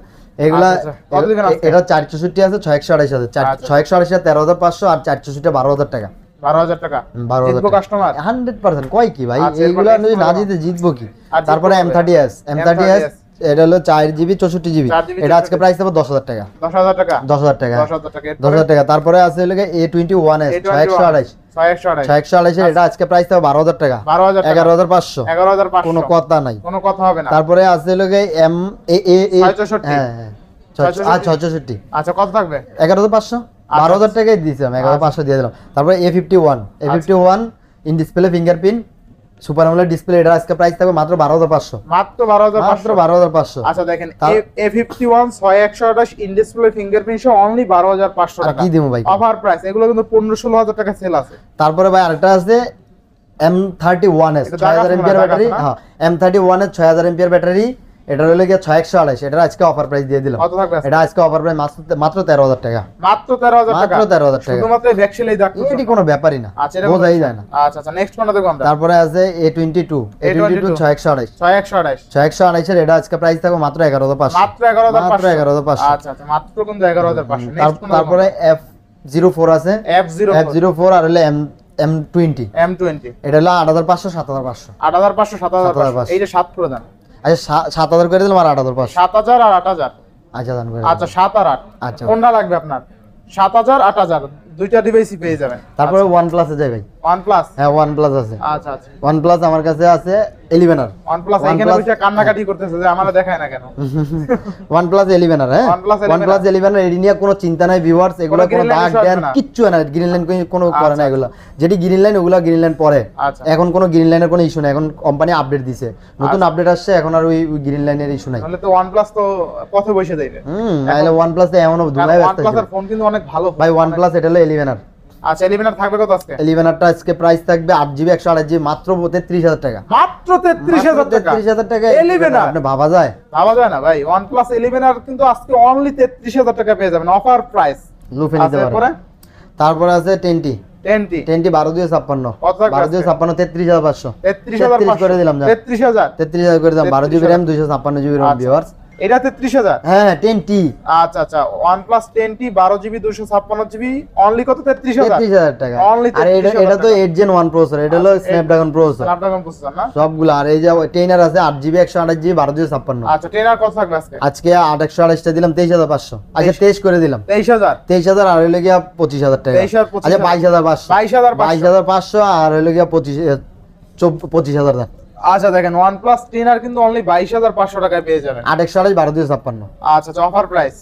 এগুলা। কত দিবেন আজকে? এটা 464 আছে, 6128 আছে, 6128 13500 আর 464 12000 টাকা, 12000 টাকা। 12000 জিতবো কাস্টমার 100%। কয় কি ভাই, আচ্ছা, এইগুলা এরপর যদি না next জিতে জিতবো কি? আর তারপরে জিতবো কবে? M30s এটা হলো 4GB 64GB, 4GB এটা আজকে প্রাইস হবে 10000 টাকা, 10000 টাকা 10000 টাকা, 10000 টাকা। 10000 টাকা। তারপরে আছে হলো A21s 6128 6128 এটা আজকে প্রাইস হবে 12000 টাকা, 12000 টাকা, 11500, 11500 কোনো কথা নাই, কোনো কথা হবে না। তারপরে আছে হলো M A 664 হ্যাঁ 664 আচ্ছা কত থাকবে? 11500, 12000 টাকায় দিয়েছিলাম, 11500 দিয়ে দিলাম। তারপরে A51 in display fingerprint super AMOLED display, এটা আজকে প্রাইস থাকবে মাত্র 12500, মাত্র 12500, মাত্র 12500। আচ্ছা দেখেন A51 6128 ইন ডিসপ্লে ফিঙ্গারপ্রিন্ট সহ অনলি 12500 টাকা। কি দিমু ভাই অফার প্রাইস, এগুলো কিন্তু 15-16000 টাকা সেল আছে। তারপরে ভাই আরেকটা আছে M31s 6000 এমপিআর ব্যাটারি, হ্যাঁ M31s 6000 এমপিআর ব্যাটারি, এটা হলো গিয়ে 6128, এটা আজকে অফার প্রাইস দিয়ে দিলাম। কত থাকবে? এটা আজকে অফার প্রাইস মাত্র 13000 টাকা, মাত্র 13000 টাকা, মাত্র 13000 টাকা, শুধুমাত্র ভ্যাকসিলেই দেখো, এটি কোনো ব্যাপারই না, আচ্ছা এরকম বোঝাই যায় না। আচ্ছা আচ্ছা নেক্সট কোনটা দেখব আমরা? তারপরে আছে A22 6128 6128 এর এটা আজকে প্রাইস থাকবে মাত্র 11500, মাত্র 11500, মাত্র 11500। আচ্ছা আচ্ছা মাত্র কিন্তু 11500। নেক্সট কোনটা? তারপরে F04 আছে, F04 আর হলো M20 এটা হলো 8500 7500, 8500 7500, এই যে 7 করে দেন। আচ্ছা 7000 করে দিলাম আর 8500, 7000 আর 8000। আচ্ছা দান করে আচ্ছা 7 আর 8, আচ্ছা কোনটা লাগবে আপনার? 7000 8000 দুইটা ডিভাইসই পেয়ে যাবেন। তারপরে OnePlus এ যাই ভাই, OnePlus, হ্যাঁ OnePlus আছে, আচ্ছা আচ্ছা OnePlus আমার কাছে আছে 11R, OnePlus এখানে বসে কান্নাকাটি করতেছে যে আমারে দেখায় না কেন। OnePlus 11R, হ্যাঁ OnePlus 11R এর নিয়ে কোনো চিন্তা নাই ভিউয়ার্স, এগুলো কোনো দাগ দেন কিচ্ছু না, গ্রিন লাইন কোনো করে না এগুলো, যেটি গ্রিন লাইন ওগুলো গ্রিন লাইন পরে, এখন কোনো গ্রিন লাইনের কোনো ইস্যু নাই, এখন কোম্পানি আপডেট দিছে, নতুন আপডেট আসছে, এখন আর ওই গ্রিন লাইনের ইস্যু নাই। তাহলে তো OnePlus তো পথে বসে যাইবে। তাহলে OnePlus এ এমনও ধুলাই ব্যস্ত OnePlus এর ফোন কিন্তু অনেক ভালো ভাই, OnePlus এটা হলো 11R। আচ্ছা 11R থাকবে কত আজকে? 11Rটা আজকে প্রাইস থাকবে 8GB 128GB মাত্র 33000 টাকা, মাত্র 33000 টাকা, 33000 টাকা 11R আপনি ভাবা যায়? ভাবা যায় না ভাই। OnePlus 11R কিন্তু আজকে অনলি 33000 টাকা পেয়ে যাবেন, অফার প্রাইস, লুফে নিতে পারেন। তারপরে আছে 10T 12/256 কত থাকবে? 12/256 33500, 33500 করে দিলাম, 33000 করে দিলাম, 12GB RAM 256GB ROM viewers, এটা 33000। হ্যাঁ 10T, আচ্ছা আচ্ছা OnePlus 10T 12GB 256GB only কত? 33000 টাকা। অনলি। আর এটা তো 8 Gen 1 প্রসেসর, এটা হলো স্ন্যাপড্রাগন প্রসেসর, স্ন্যাপড্রাগন প্রসেসর না সবগুলো। আর এই যে 10R আছে 8GB 128GB 12/256, আচ্ছা 10R কত থাকবে আজকে? আজকে 8128 টা দিলাম 23500, আচ্ছা 23 করে দিলাম, 23000 আর হইলো গিয়া 25000 টাকা, 25000 আচ্ছা 22500 22500 আর হইলো গিয়া 25000 দেন। আচ্ছা দেখেন OnePlus 10R কিন্তু অনলি 22500 টাকায় পেয়ে যাবেন, 8128 12/256। আচ্ছা আচ্ছা অফার প্রাইস।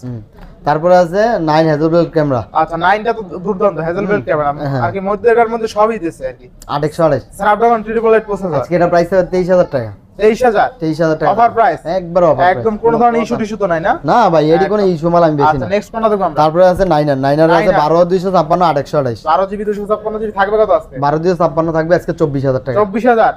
তারপরে আছে 9 হ্যাজেলবেল ক্যামেরা। আচ্ছা 9টা তো দুর্দান্ত হ্যাজেলবেল ক্যামেরা, আর কি মধ্যে এটার মধ্যে সবই দিছে আর কি। 8128 স্ন্যাপড্রাগন 888 প্রসেসর, আজকে এটা প্রাইস হবে 23000 টাকা। 23000 টাকা অফার প্রাইস, একবার অফার, একদম কোনো ধরনের ইস্যু টিস্যু তো নাই না? না ভাই, এডি কোনো ইস্যু মাল আমি বেশি আচ্ছা না। নেক্সট কোনটা দেখব আমরা? তারপরে আছে 9er আছে 12256 8128। 12 জিবি 256 জিবি থাকবে কত আজকে? 12256 থাকবে আজকে 24000 টাকা। 24000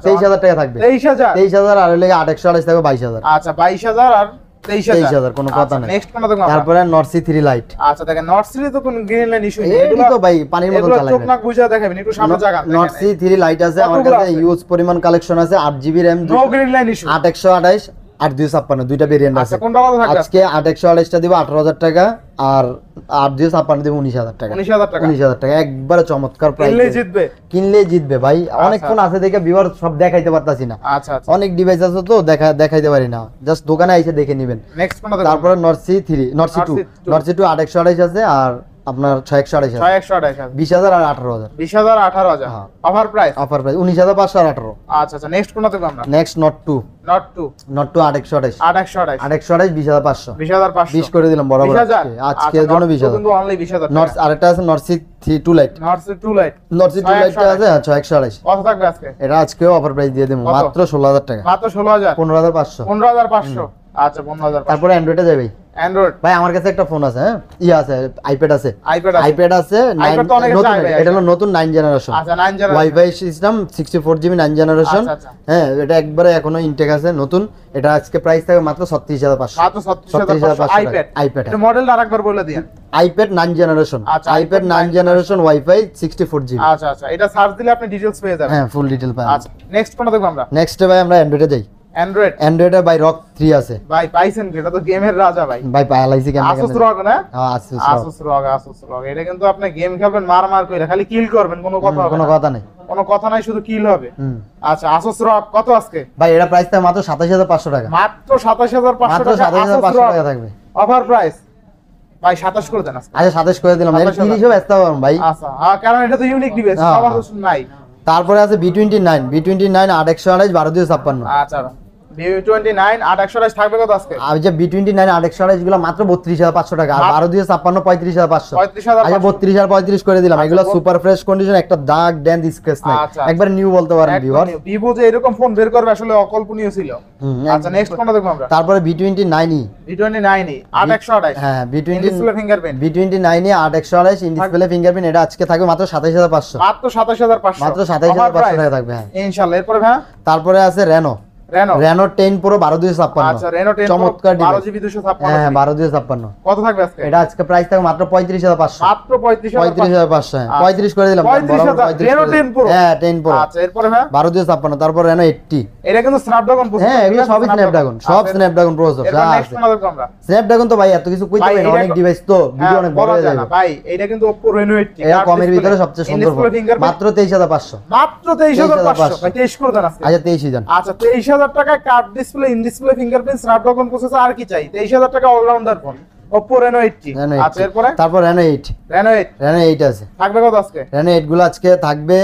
23000 টাকা থাকবে। 23000 আর হলে 8128 থাকবে 22000। আচ্ছা 22000 আর 23000 কোনো কথা নাই। নেক্সট কোনটা দেখব আমরা? তারপরে নরসি 3 লাইট। আচ্ছা দেখেন নর্থ সিটি তো কোন গ্রিন লাইন ইস্যু নেই, এগুলো তো ভাই পানির মতো চালাবে, চোখ নাক বুঝা দেখাবেন একটু সামনে জায়গা। নরসি 3 লাইট আছে আমার কতগুলো কাছে, আছে? ইউজ পরিমাণ কালেকশন আছে। 8GB RAM, no green line issue. 8128 8256 দুইটা ভেরিয়েন্ট আছে। আচ্ছা কোনটা কত থাকবে আজকে 8128 টা দিব 18000 টাকা, আর 8256 দিব 19000 টাকা। 19000 টাকা 19000 টাকা একবারে চমৎকার প্রাইস। কিনলে জিতবে, কিনলে জিতবে ভাই। অনেক ফোন আছে দেখে ভিউয়ার সব দেখাইতে পারতাছি না। আচ্ছা আচ্ছা অনেক ডিভাইস আছে তো দেখাইতে পারি না, জাস্ট দোকানে এসে দেখে নেবেন। নেক্সট কোনটা দেখব? তারপরে নরসি 2 8128 আছে, আর আপনার 6128 আছে। 6128 20000 আর 18000। 20000 18000 হ্যাঁ। Offer price. অফার প্রাইস 19500 আর 18। আচ্ছা আচ্ছা নেক্সট কোনটা দেখব আমরা? নেক্সট নট 2 নট 2 8128 8128 20500 20500 20 করে দিলাম বরাবর। 20000 আজকের জন্য 20000 কিন্তু অনলি 20000 নটস আরেকটা আছে নরসি 2 লাইট। নট 2 লাইট নরসি 2 লাইটটা আছে 6128। কত থাকবে আজকে? এটা আজকেও অফার প্রাইস দিয়ে দেব কত? মাত্র 16000 টাকা। মাত্র 16000 15500। 15500 আচ্ছা 15500 তারপরে অ্যান্ড্রয়েডে যাই ভাই। অ্যান্ড্রয়েড ভাই আমার কাছে একটা ফোন আছে, হ্যাঁ আছে আইপ্যাড আছে। আইপ্যাড আছে আইপ্যাড আছে iPad তো অনেকে নতুন, চায় ভাই, এটা হলো নতুন 9 জেনারেশন। আচ্ছা 9 generation wifi system 64GB 9 generation. আচ্ছা, আচ্ছা। হ্যাঁ এটা একবারে এখনো ইনটেক আছে নতুন। এটা আজকে প্রাইস থাকবে মাত্র 36500। মাত্র 36500 আইপ্যাড। আইপ্যাড এটা মডেলটা আরেকবার বলে দিন। IPad 9 generation. আচ্ছা, iPad iPad 9 generation wifi 64GB। আচ্ছা আচ্ছা এটা সার্চ দিলে আপনি ডিটেইলস পেয়ে যাবেন। হ্যাঁ ফুল ডিটেইল পাবেন। আচ্ছা নেক্সট কোনটা দেখব আমরা? নেক্সট ভাই আমরা অ্যান্ড্রয়েডে যাই। অ্যান্ড্রয়েড অ্যান্ড্রয়েডে ভাই রক 3 আছে। ভাই পাইছেন কি? এটা তো গেমের রাজা ভাই। ভাই পাইলাইছি কেমন Asus ROG না? হ্যাঁ Asus Asus ROG এটা কিন্তু আপনি গেম খেলবেন মার কইরা খালি কিল করবেন, কোনো কথা হবে কোনো না। কথা নেই। কোনো কথা নাই, শুধু কিল হবে। আচ্ছা Asus ROG কত আজকে? ভাই এটা প্রাইস থাকবে মাত্র 27500 টাকা। মাত্র 27500 মাত্র টাকা 27500 টাকা থাকবে। অফার প্রাইস ভাই 27 করে দেন আজকে। আচ্ছা 27 করে দিলাম। এর 27,000 30ও ব্যস্ত পারবেন ভাই। আচ্ছা হ্যাঁ কারণ এটা তো ইউনিক ডিভাইস, হ্যাঁ, সবার হ্যাঁ। নাই। তারপরে আছে B29 8128 12256। আচ্ছা B29 8128 থাকবে কত আজকে? আর যে B29 8128 গুলো মাত্র 32500 টাকা, আর 12256 35500। 35500 আচ্ছা 32 আর 35 করে দিলাম। এগুলো সুপার ফ্রেশ কন্ডিশন, একটা দাগ ড্যান্ট স্ক্র্যাচ নাই, আচ্ছা, একবার নিউ বলতে পারেন ভিউয়ার। ভিভো যে এরকম ফোন বের করবে আসলে অকল্পনীয় ছিল। আচ্ছা নেক্সট কোনটা দেখব আমরা? তারপরে B29e B29 8128 হ্যাঁ display fingerprint B29e 8128 in display fingerprint. এটা আজকে থাকবে মাত্র 27500। মাত্র 27500 মাত্র 27500 টাকা থাকবে। হ্যাঁ ইনশাআল্লাহ। এরপরে ভাই তারপরে আছে রেনো রেনো 10 প্রো 12256। আচ্ছা রেনো 10 চমৎকার 12 জিবি 256 হ্যাঁ 12256। কত থাকবে আজকে? এটা আজকে প্রাইস থাকবে মাত্র 35500। মাত্র 35500 35500 হ্যাঁ 35 করে দিলাম। 35000 রেনো 10 প্রো হ্যাঁ 10 প্রো। আচ্ছা এরপরে ভাই 12256। তারপর রেনো 80। এটা কিন্তু স্ন্যাপড্রাগন প্রসেসর। হ্যাঁ এগুলো সবই স্ন্যাপড্রাগন, সব স্ন্যাপড্রাগন প্রসেসর। এরপর নেক্সট কোনটা দেখব আমরা? স্ন্যাপড্রাগন তো ভাই এত কিছু কইতে ভাই, পারি না, এটা অনেক ডিভাইস তো ভিডিও অনেক বড় হয়ে যাবে ভাই। এটা কিন্তু Oppo Reno 80 এটা কমের ভিতরে সবচেয়ে সুন্দর ফোন, মাত্র 23500। মাত্র 23500 ভাই 23 করে দেন আজকে। আচ্ছা 23000 জান। আচ্ছা 23000 টাকা card display in display fingerprint Snapdragon processor, আর কি চাই? 23000 টাকা allrounder phone Oppo Reno 80। Reno 80 আচ্ছা এরপরে তারপর Reno 8। Reno 8 Reno 8 আছে। থাকবে কত আজকে? Reno 8 গুলো আজকে থাকবে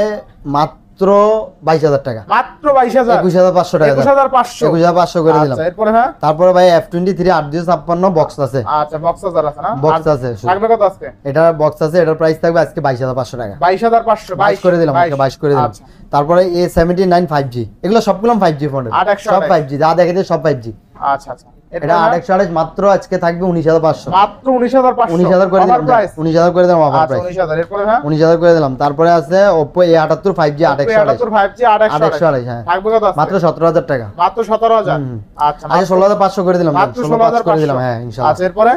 মাত্র 22000 টাকা। মাত্র 22000 21500 টাকা। 21500 21500 করে দিলাম। আচ্ছা এরপরে হ্যাঁ তারপরে ভাই F23 8256 বক্স আছে। আচ্ছা বক্স আছে না? বক্স আছে। থাকবে কত আজকে? এটা বক্স আছে, এটার প্রাইস থাকবে আজকে 22500 টাকা। 22500 22 করে দিলাম, ওকে 22 করে দিলাম। আচ্ছা। তারপরে A79 5G, এগুলো সবগুলো 5G ফোন, 8128 সব 5G যা দেখাইতে সব 5G। আচ্ছা আচ্ছা এটা 8128 মাত্র আজকে থাকবে 19500। মাত্র 19500 19000 করে দিলাম। 19000 করে দিলাম অফার আচ্ছা প্রাইস। 19000 এরপরে হ্যাঁ 19000 করে দিলাম। তারপরে আছে Oppo A78 5G 78 5G 828 হ্যাঁ থাকবে কত আজকে? মাত্র 17000 টাকা। মাত্র 17000 আচ্ছা আচ্ছা 16500 করে দিলাম। মাত্র 16500 করে দিলাম 16500 হ্যাঁ ইনশাআল্লাহ। আচ্ছা এরপরে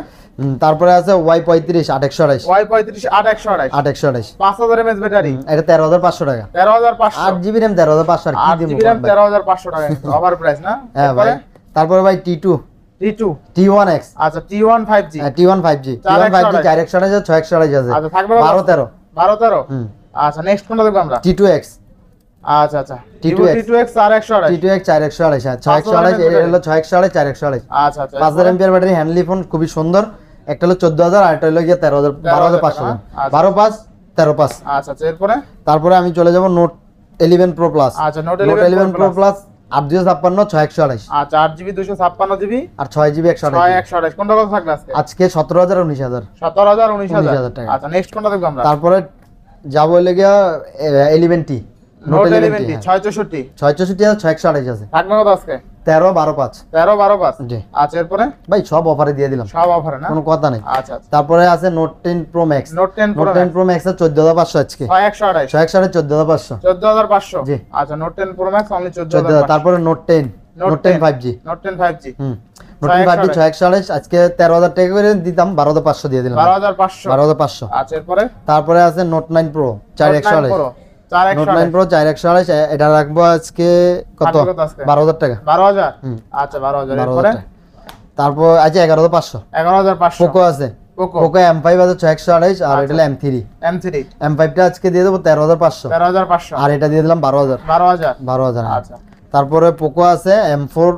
তারপরে আছে Y35 828 Y35 8128 828 5000 mAh ব্যাটারি। এটা 13500 টাকা। 13500 8GB RAM 13500 আর কি 8 দিব? জিবি RAM 13500 টাকা অফার প্রাইস না? হ্যাঁ ভাই। তারপরে ভাই T2 T2 T1X আচ্ছা T1 5G T1 5G 4128 আছে 6128 আছে। আচ্ছা থাকবে 12 13 12 13 আচ্ছা নেক্সট কোনটা দেখব আমরা? T2X আচ্ছা আচ্ছা T2X T2X 4128 T2X 4128 হ্যাঁ 6128 এর হলো 6128 4128। আচ্ছা আচ্ছা 5000 mAh ব্যাটারি হ্যান্ডলি ফোন খুবই সুন্দর। একটা হলো 14000 আর একটা হলো গিয়ে 13000 12500 12 5 13 5। আচ্ছা আচ্ছা এরপরে তারপরে আমি চলে যাব নোট 11 Pro Plus। আচ্ছা নোট নোট 11 Pro Plus 8 256 6 128 আচ্ছা 8GB 256GB আর 6GB 128 128 কোনটা কত থাকবে আজকে? আজকে 17,000 19,000 17,000 19,000 19,000 টাকা। আচ্ছা নেক্সট কোনটা দেখব আমরা? তারপরে যাব হইলে গিয়া 11T নোট 11T 664 664 আছে 6 128 আছে থাকবে কত আজকে? 13 12 5 13 12 5 জি আচ্ছা এরপরে ভাই সব অফারে দিয়ে দিলাম, সব অফারে না? কোনো কথা নেই। আচ্ছা আচ্ছা তারপরে আছে note 10 pro max, note 10 note 10 pro max এর 14,500 আজকে 128 14,500 14,500 জি। আচ্ছা নোট 10 প্রো ম্যাক্স অনলি 14,000 14,500 তারপরে note 10 note 10 5G note 10 5G note 10 5G 6 আজকে 13,000 টাকা করে দিতাম 12,500 দিয়ে দিলাম 12,500 12,500 আচ্ছা এরপরে তারপরে আছে note 9 pro 4 Note 9 Pro, 4 note 9 pro 4 এটা রাখবো আজকে কত থাকবে কত আজকে? 12,000 টাকা 12,000 আচ্ছা 12,000 এরপরে 12,000 টাকা। তারপর আছে 11,500 11,500 পোকো আছে পোকো পোকো M5 আছে 628 আর এটা হলো M3 M3 M5 টা আজকে দিয়ে দেবো 13,500 13,500 আর এটা দিয়ে দিলাম 12,000 12,000 হ্যাঁ। আচ্ছা তারপরে পোকো আছে M4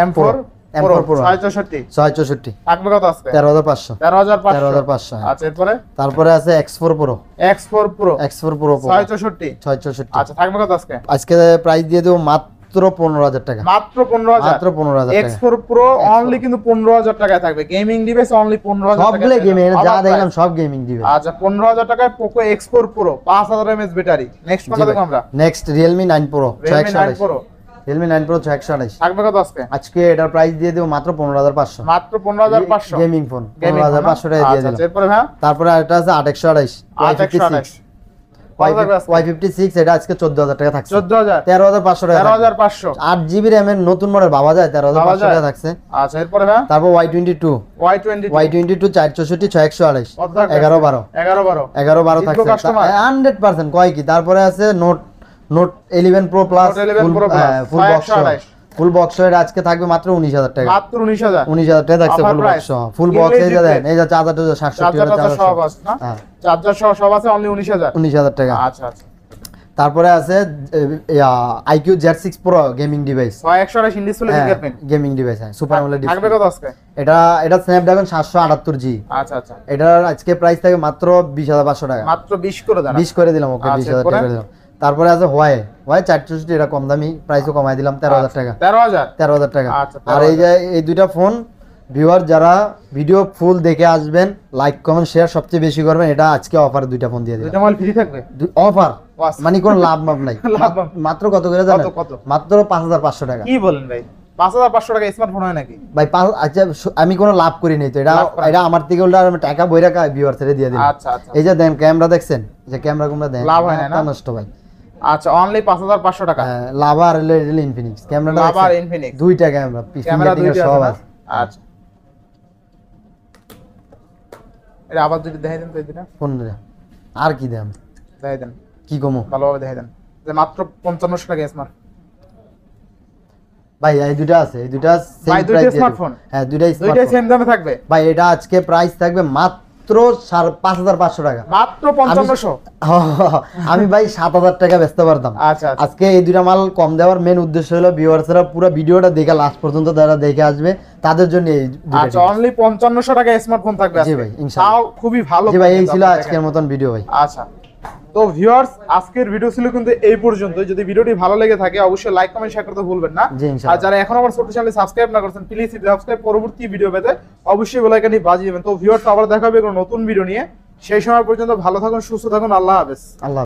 M4 M4 Pro 664 664 থাকবে কত আজকে? 13,500 13,500 13,500 হ্যাঁ। আচ্ছা এরপরে তারপরে আছে X4 Pro X4 Pro X4 Pro 664 664 আচ্ছা থাকবে কত আজকে? আজকে প্রাইস দিয়ে দেবো মাত্র 15,000 টাকা মাত্র 15,000 মাত্র 15,000 টাকা X4 Pro অনলি কিন্তু 15,000 টাকায় থাকবে গেমিং ডিভাইস অনলি 15,000 টাকা সবগুলো গেমিং যা দেখলাম সব গেমিং দিবে। আচ্ছা 15,000 টাকায় Poco X4 Pro 5000 mAh battery next কোনটা দেখব আমরা? Next Realme 9 Pro Realme 9 Pro 628 থাকবে কত আজকে? আজকে এটার প্রাইস দিয়ে দেবো মাত্র 15,500 মাত্র 15,500 গেমিং ফোন Gaming phone, 15,500 টাকা দিয়ে আচ্ছা, দিলাম। এরপরে ভাই তারপরে এটা আছে 828 828 কত থাকবে আজকে? Y56 এটা আজকে 14,000 টাকা থাকছে 14,000 13,500 টাকা 13,500 8GB RAM এর নতুন মডেল ভাবা যায় 13,500 টাকা থাকছে। আচ্ছা এরপরে ভাই তারপর Y22 Y22 464 628 কত থাকবে? 11 12 11 12 11 12 জিতবো থাকছে customer? 100% কয় কি। তারপরে আছে note 11 Pro Plus Note 11 Pro Plus, full box 128 full box এটা আজকে থাকবে মাত্র 19,000 টাকা মাত্র 19,000 19,000 টাকা থাকছে Offer ফুল price? বক্স ফুল কিনলেই বক্স এই যে জিতবে। দেন এই যে চার্জার 760 চার্জার সব আছে না? হ্যাঁ চার্জার সব আছে অনলি 19,000 19,000 টাকা। আচ্ছা আচ্ছা তারপরে আছে IQ Z6 Pro gaming device 128 in display fingerprint gaming device super AMOLED থাকবে ডিসপ্লে কত আজকে? এটা Snapdragon 778G আচ্ছা আচ্ছা এটার আজকে প্রাইস থাকে মাত্র 20,500 টাকা মাত্র 20 করে দেন 20 করে দিলাম ওকে আচ্ছা, 20,000 এরপরে? টাকা দিলাম। তারপরে আছে হোয়াই 464 এটা কম দামি প্রাইসও কমাই দিলাম 13,000 টাকা 13,000 13,000 টাকা। আচ্ছা, আর এই যে এই দুইটা ফোন ভিউয়ার যারা ভিডিও ফুল দেখে আসবেন লাইক কমেন্ট শেয়ার সবচেয়ে বেশি করবেন এটা আজকে অফার দুইটা ফোন দিয়ে দিলাম দুইটা মাল ফ্রি থাকবে অফার বাস। মানে কোনো লাভ নাই লাভ মাপ। মাত্র কত করে জানেন কত? মাত্র 5,500 টাকা কি বলেন ভাই 5,500 টাকা স্মার্টফোন হয় নাকি? ভাই আচ্ছা আমি কোনো লাভ করি নাই তো এটা লাভ করেন। এটা আমার থেকে উল্টা আমি টাকা বই রাখা ভিউয়ার ছেড়ে দিয়ে দিলাম। আচ্ছা আচ্ছা এই যে দেন ক্যামেরা দেখছেন যে ক্যামেরা কোনটা দেন লাভ হয় না, না? নষ্ট ভাই আচ্ছা অনলি 5,500 টাকা লাভা আর ইনফিনিক্স ক্যামেরাটা আবার দেখছেন? ইনফিনিক্স দুইটা ক্যামেরা ক্যামেরা দুইটা সব আছে আছে। না? আচ্ছা এটা আবার যদি দেখাই দেন তো এই দুটা কোন আর কি দাম দেখাই দেন কি কমো ভালোভাবে দেখাই দেন যে মাত্র 5,500 টাকা স্মার্ট ভাই এই দুইটা আছে এই দুইটা ভাই, সেম দুইটা প্রাইস smartphone? হ্যাঁ দুইটাই দুইটাই স্মার্টফোন সেম দামে থাকবে ভাই এটা আজকে প্রাইস থাকবে মাত্র 5,500 টাকা মাত্র 5,500 আমি ভাই 7,000 টাকা বেচতে পারতাম। আচ্ছা আচ্ছা আজকে এই দুইটা মাল কম দেওয়ার মেন উদ্দেশ্য হলো ভিউয়ার্সরা পুরো ভিডিওটা দেখে লাস্ট পর্যন্ত যারা দেখে আসবে তাদের জন্য এই দুইটা আচ্ছা অনলি 5,500 টাকা স্মার্টফোন থাকবে জি আজকে ভাই, ইনশাআল্লাহ। তাও খুবই ভালো জি ভাই এই কিন্তু ছিল আপনারা আজকের দেখেন। মতন ভিডিও ভাই। আচ্ছা তো ভিউয়ার্স আজকের ভিডিও ছিল কিন্তু এই পর্যন্ত। যদি ভিডিওটি ভালো লেগে থাকে অবশ্যই লাইক কমেন্ট শেয়ার করতে ভুলবেন না। জি, আর ইনশাআল্লাহ। যারা এখন আমার ছোট চ্যানেল সাবস্ক্রাইব না করেছেন প্লিজ সাবস্ক্রাইব পরবর্তী ভিডিও পেতে অবশ্যই বেল আইকনটি বাজিয়ে দিবেন। তো ভিউয়ার্স আবার দেখা হবে কোনো নতুন ভিডিও নিয়ে। সেই সময় পর্যন্ত ভালো থাকুন সুস্থ থাকুন আল্লাহ হাফেজ। আল্লাহ